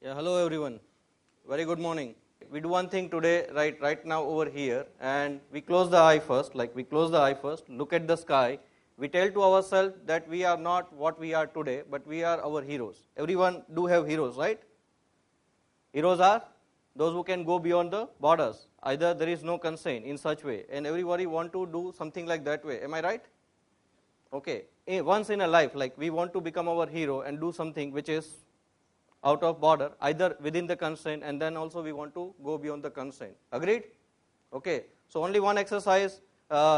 Yeah, hello everyone. Very good morning. We do one thing today, right now over here, and we close the eye first, look at the sky. We tell to ourselves that we are not what we are today, but we are our heroes. Everyone do have heroes, right? Heroes are those who can go beyond the borders. Either there is no constraint in such way, and everybody want to do something like that way. Am I right? Okay. Once in a life, like we want to become our hero and do something which is out of border, either within the constraint, and then also we want to go beyond the constraint. Agreed? Okay. So only one exercise,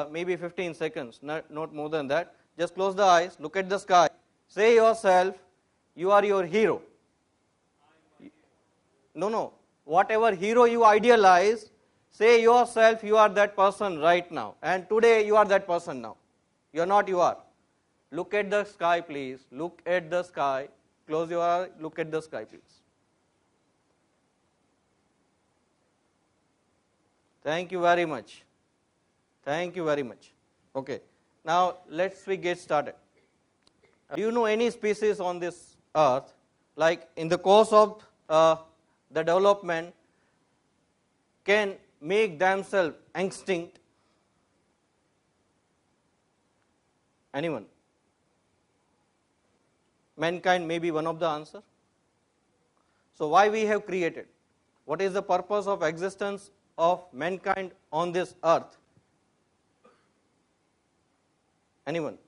maybe 15 seconds, not more than that. Just close the eyes, look at the sky, say yourself, you are your hero. No. Whatever hero you idealize, say yourself, you are that person right now. And today you are that person now. You are not, you are. Look at the sky, please. Look at the sky. Close your eye, look at the sky, please. Thank you very much. Thank you very much. Okay. Now, let's get started. Do you know any species on this earth, like in the course of the development, can make themselves extinct? Anyone? Mankind may be one of the answer. So why we have created? What is the purpose of existence of mankind on this earth? Anyone?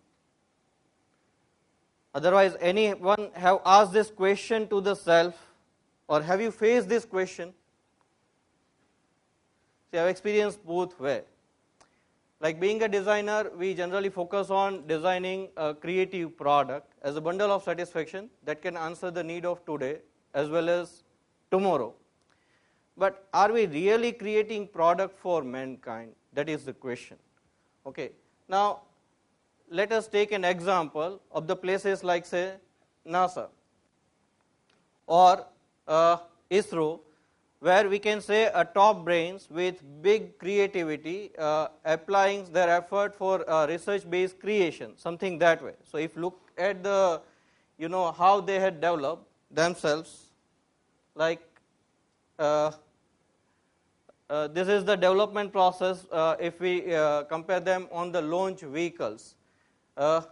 Otherwise, anyone have asked this question to the self, or have you faced this question? See, I have experienced both ways. Like being a designer, we generally focus on designing a creative product as a bundle of satisfaction that can answer the need of today as well as tomorrow. But are we really creating product for mankind? That is the question. Okay. Now, let us take an example of the places like, say, NASA or ISRO, where we can say a top brains with big creativity applying their effort for research-based creation, something that way. So if look at the, how they had developed themselves, like this is the development process if we compare them on the launch vehicles. This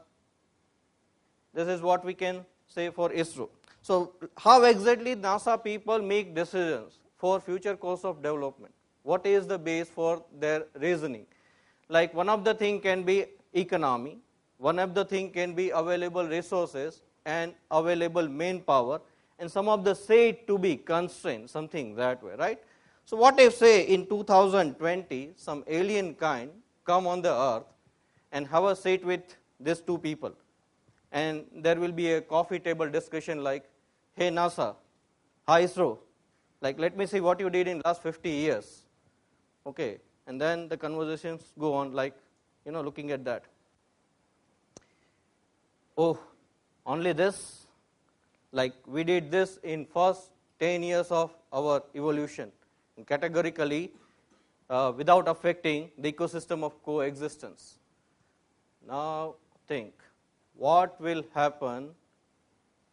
is what we can say for ISRO. So how exactly NASA people make decisions for future course of development? What is the base for their reasoning? Like one of the thing can be economy, one of the thing can be available resources and available manpower, and some of the said to be constraints, something that way, right? So what if, say, in 2020, some alien kind come on the earth and have a seat with these two people, and there will be a coffee table discussion like, hey NASA, hi ISRO, like, let me see what you did in last 50 years. Okay. And then the conversations go on like, looking at that. Oh, only this? Like, we did this in first 10 years of our evolution, and categorically without affecting the ecosystem of coexistence. Now think, what will happen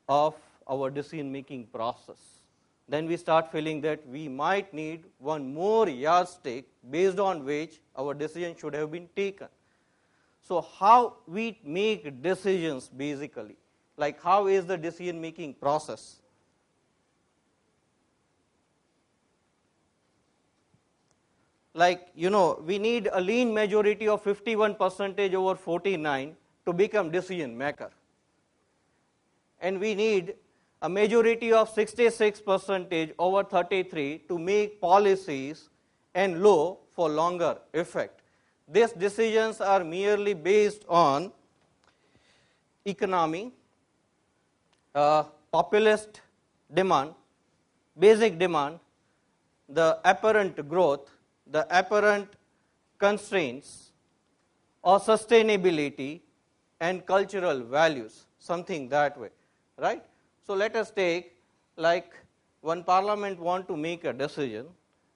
of our decision-making process? Then we start feeling that we might need one more yardstick based on which our decision should have been taken. So how we make decisions basically, like how is the decision making process? Like, we need a lean majority of 51% over 49 to become decision maker. And we need a majority of 66% over 33 to make policies and law for longer effect. These decisions are merely based on economy, populist demand, basic demand, the apparent growth, the apparent constraints, or sustainability and cultural values, something that way, right? So let us take, like, one parliament want to make a decision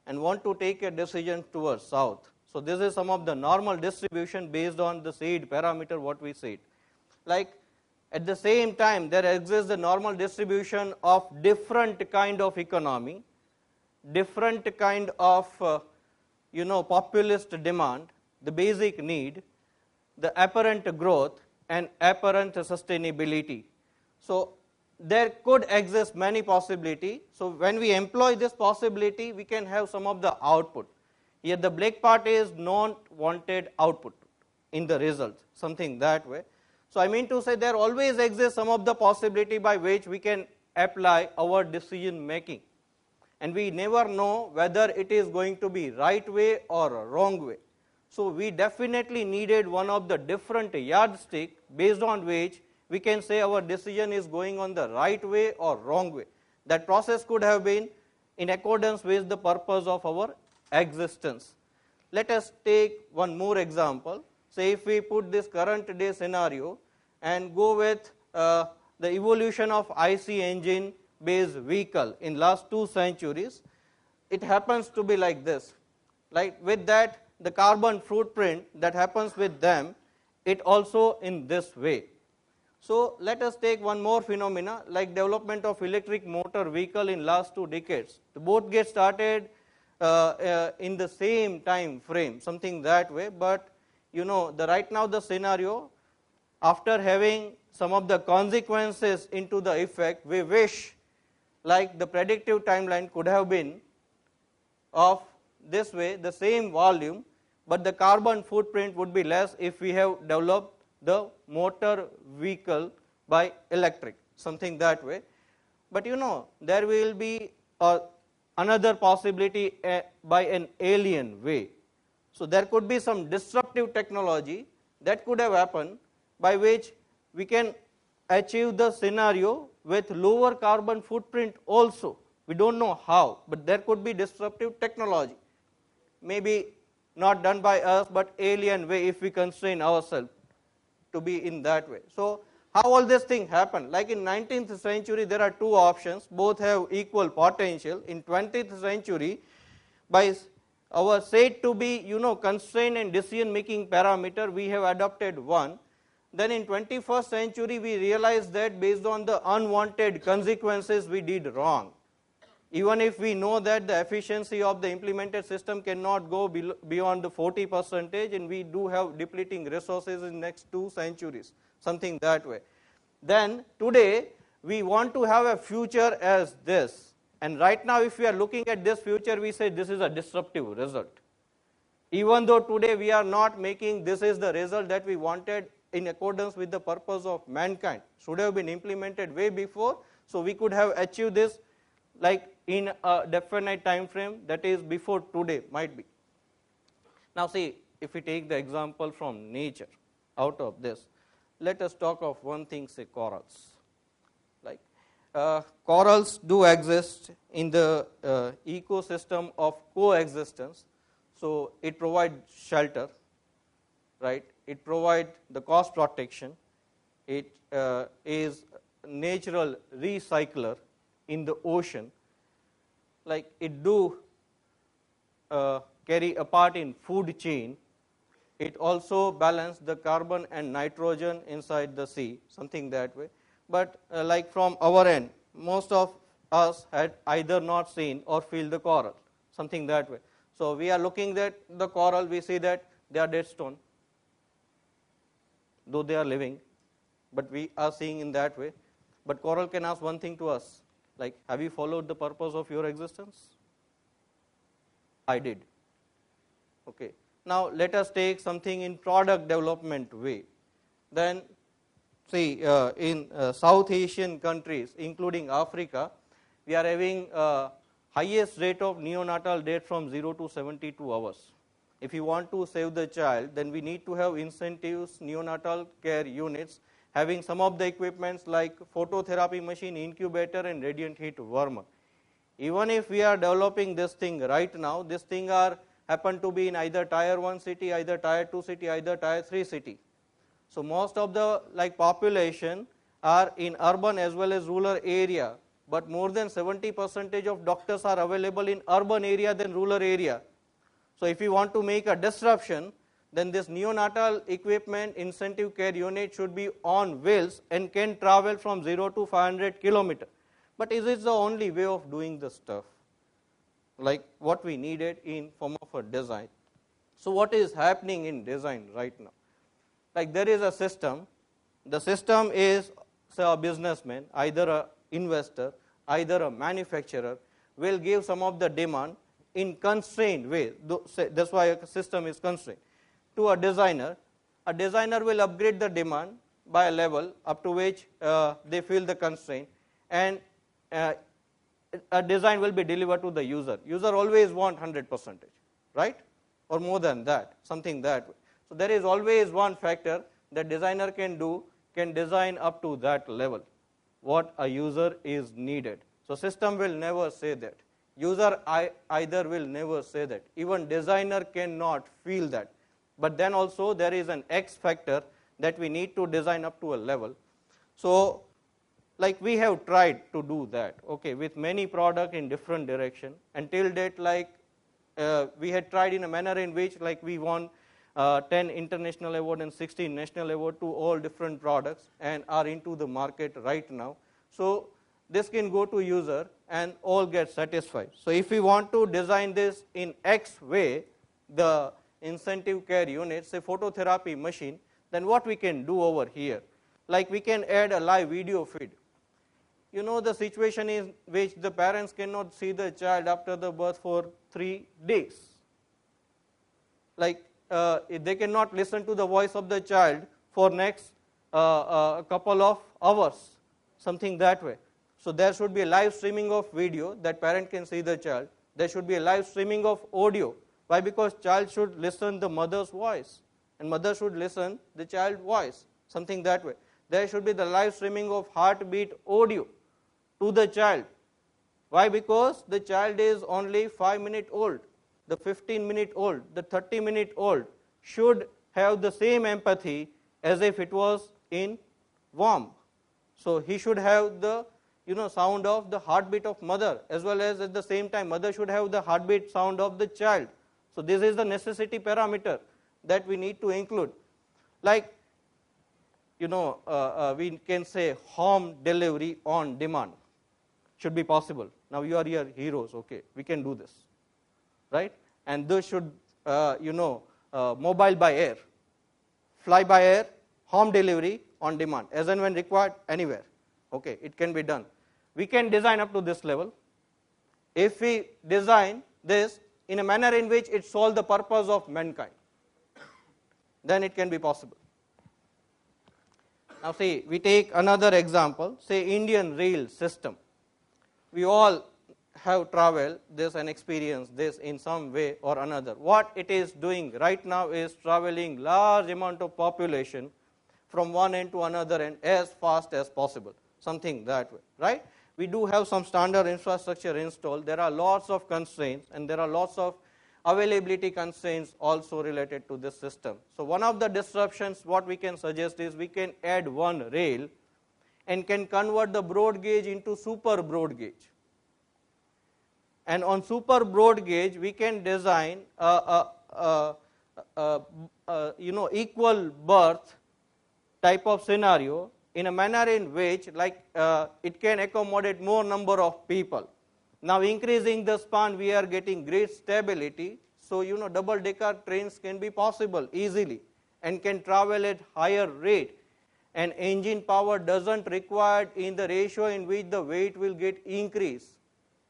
and want to take a decision towards south. So this is some of the normal distribution based on the said parameter what we said. Like At the same time, there exists the normal distribution of different kind of economy, different kind of populist demand, the basic need, the apparent growth, and apparent sustainability. So there could exist many possibility. So when we employ this possibility, we can have some of the output. Here the black part is non-wanted output in the result, something that way. So I mean to say there always exists some of the possibility by which we can apply our decision making. And we never know whether it is going to be right way or wrong way. So we definitely needed one of the different yardstick based on which we can say our decision is going on the right way or wrong way. That process could have been in accordance with the purpose of our existence. Let us take one more example. Say if we put this current day scenario and go with the evolution of IC engine based vehicle in last 2 centuries, it happens to be like this. Like with that, the carbon footprint that happens with them, it also in this way. So let us take one more phenomena like development of electric motor vehicle in last 2 decades. The both get started in the same time frame, something that way. But right now the scenario, after having some of the consequences into the effect, we wish like the predictive timeline could have been of this way, the same volume, but the carbon footprint would be less if we have developed the motor vehicle by electric, something that way. But there will be another possibility by an alien way. So there could be some disruptive technology that could have happened by which we can achieve the scenario with lower carbon footprint also. We don't know how, but there could be disruptive technology. Maybe not done by us, but alien way if we constrain ourselves to be in that way. So how all this thing happen? Like in 19th century, there are 2 options, both have equal potential. In 20th century, by our said to be constraint and decision making parameter, we have adopted one. Then in 21st century, we realized that based on the unwanted consequences, we did wrong. Even if we know that the efficiency of the implemented system cannot go beyond the 40%, and we do have depleting resources in next 2 centuries, something that way. Then today, we want to have a future as this. And right now, if we are looking at this future, we say this is a disruptive result. Even though today we are not making this is the result that we wanted in accordance with the purpose of mankind, should have been implemented way before, so we could have achieved this like in a definite time frame that is before today might be. Now see, if we take the example from nature out of this, let us talk of one thing, say corals. Like corals do exist in the ecosystem of coexistence, so it provides shelter, right? It provides the cost protection. It is natural recycler in the ocean. Like it do carry a part in food chain. It also balance the carbon and nitrogen inside the sea, something that way. But like from our end, most of us had either not seen or feel the coral, something that way. So we are looking at the coral, we see that they are dead stone, though they are living, but we are seeing in that way. But coral can ask one thing to us, like, have you followed the purpose of your existence? I did. Okay. Now let us take something in product development way. Then see, in South Asian countries, including Africa, we are having highest rate of neonatal death from 0 to 72 hours. If you want to save the child, then we need to have incentives, neonatal care units, having some of the equipments like phototherapy machine, incubator, and radiant heat warmer. Even if we are developing this thing right now, this thing happen to be in either tier 1 city, either tier 2 city, either tier 3 city. So most of the population are in urban as well as rural area, but more than 70% of doctors are available in urban area than rural area. So if you want to make a disruption, then this neonatal equipment incentive care unit should be on wheels and can travel from 0 to 500 kilometers. But is it the only way of doing the stuff? Like what we needed in form of a design. So what is happening in design right now? Like there is a system. The system is, say, a businessman, either an investor, either a manufacturer, will give some of the demand in constrained way. That's why a system is constrained. To a designer will upgrade the demand by a level up to which they feel the constraint, and a design will be delivered to the user. User always want 100%, right? Or more than that, something that way. So there is always one factor that designer can do, can design up to that level, what a user is needed. So system will never say that. User either will never say that. Even designer cannot feel that. But then also there is an X factor that we need to design up to a level. So like we have tried to do that, okay, with many products in different direction. Until date, like we had tried in a manner in which like we won 10 international award and 16 national award to all different products and are into the market right now. So this can go to user and all get satisfied. So if we want to design this in X way, the incentive care unit, say phototherapy machine, then what we can do over here? Like we can add a live video feed. You know the situation is which the parents cannot see the child after the birth for 3 days. Like they cannot listen to the voice of the child for next a couple of hours, something that way. So there should be a live streaming of video that parent can see the child. There should be a live streaming of audio. Why? Because child should listen the mother's voice and mother should listen the child's voice, something that way. There should be the live streaming of heartbeat audio to the child. Why? Because the child is only 5 minutes old. The 15-minute old, the 30-minute old should have the same empathy as if it was in womb. So he should have the sound of the heartbeat of mother, as well as at the same time mother should have the heartbeat sound of the child. So this is the necessity parameter that we need to include. Like we can say home delivery on demand should be possible. Now you are your heroes, okay, we can do this, right? And this should mobile by air, fly by air, home delivery on demand, as and when required, anywhere. Okay, it can be done. We can design up to this level. If we design this in a manner in which it solves the purpose of mankind, then it can be possible. Now see, we take another example, say Indian rail system. We all have traveled this and experienced this in some way or another. What it is doing right now is traveling large amount of population from one end to another end as fast as possible, something that way, right? We do have some standard infrastructure installed. There are lots of constraints and there are lots of availability constraints also related to this system. So one of the disruptions what we can suggest is we can add one rail and can convert the broad gauge into super broad gauge. And on super broad gauge we can design equal berth type of scenario in a manner in which like it can accommodate more number of people. Now increasing the span we are getting great stability, so double decker trains can be possible easily and can travel at higher rate, and engine power doesn't required in the ratio in which the weight will get increased.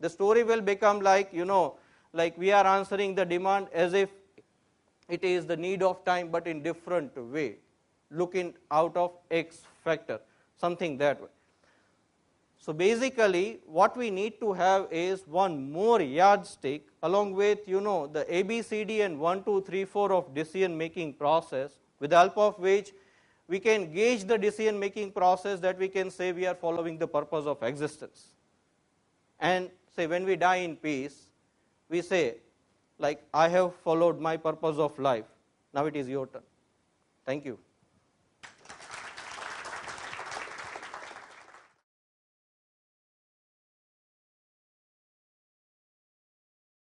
The story will become like like we are answering the demand as if it is the need of time but in different way, looking out of X factor, something that way. So basically what we need to have is one more yardstick along with the ABCD and 1, 2, 3, 4 of decision making process, with the help of which we can gauge the decision making process that we can say we are following the purpose of existence. And say when we die in peace, we say like I have followed my purpose of life, now it is your turn. Thank you.